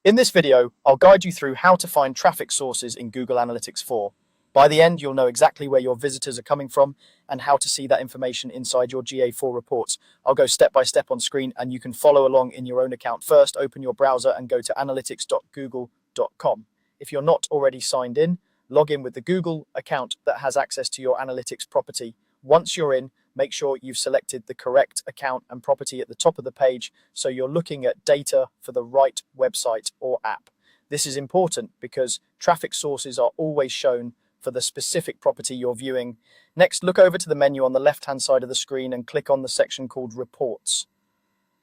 In this video, I'll guide you through how to find traffic sources in Google Analytics 4. By the end, you'll know exactly where your visitors are coming from and how to see that information inside your GA4 reports. I'll go step by step on screen and you can follow along in your own account. First, open your browser and go to analytics.google.com. If you're not already signed in, log in with the Google account that has access to your analytics property. Once you're in, make sure you've selected the correct account and property at the top of the page so you're looking at data for the right website or app. This is important because traffic sources are always shown for the specific property you're viewing. Next, look over to the menu on the left-hand side of the screen and click on the section called Reports.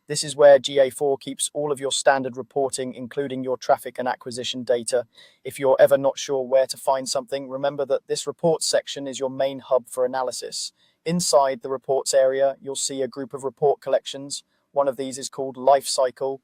This is where GA4 keeps all of your standard reporting, including your traffic and acquisition data. If you're ever not sure where to find something, remember that this reports section is your main hub for analysis. Inside the reports area, you'll see a group of report collections. One of these is called Life Cycle.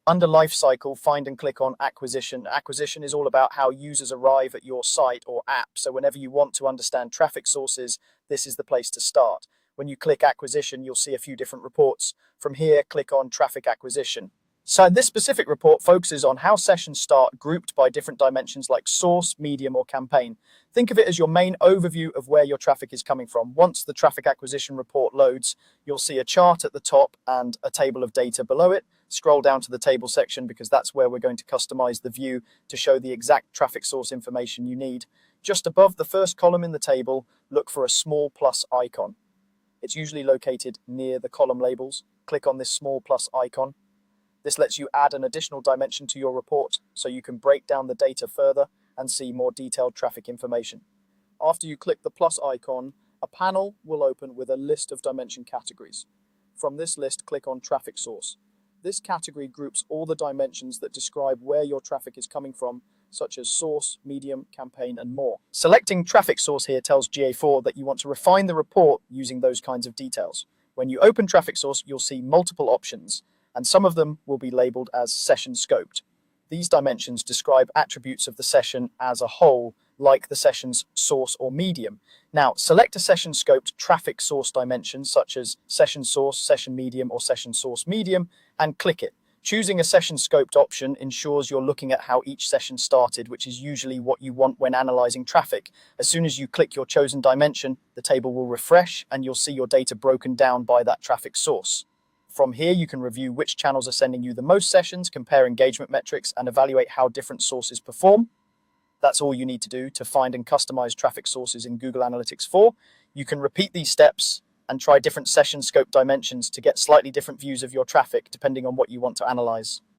Under Life Cycle, find and click on Acquisition. Acquisition is all about how users arrive at your site or app. So whenever you want to understand traffic sources, this is the place to start. When you click Acquisition, you'll see a few different reports. From here, click on Traffic Acquisition. So this specific report focuses on how sessions start grouped by different dimensions like source, medium, or campaign. Think of it as your main overview of where your traffic is coming from. Once the traffic acquisition report loads, you'll see a chart at the top and a table of data below it. Scroll down to the table section because that's where we're going to customize the view to show the exact traffic source information you need. Just above the first column in the table, look for a small plus icon. It's usually located near the column labels. Click on this small plus icon. This lets you add an additional dimension to your report so you can break down the data further and see more detailed traffic information. After you click the plus icon, a panel will open with a list of dimension categories. From this list, click on Traffic Source. This category groups all the dimensions that describe where your traffic is coming from, such as source, medium, campaign, and more. Selecting traffic source here tells GA4 that you want to refine the report using those kinds of details. When you open traffic source, you'll see multiple options, and some of them will be labeled as session scoped. These dimensions describe attributes of the session as a whole, like the session's source or medium. Now, select a session scoped traffic source dimension, such as session source, session medium, or session source medium, and click it. Choosing a session scoped option ensures you're looking at how each session started, which is usually what you want when analyzing traffic. As soon as you click your chosen dimension, the table will refresh and you'll see your data broken down by that traffic source. From here, you can review which channels are sending you the most sessions, compare engagement metrics, and evaluate how different sources perform. That's all you need to do to find and customize traffic sources in Google Analytics 4. You can repeat these steps and try different session scope dimensions to get slightly different views of your traffic depending on what you want to analyze.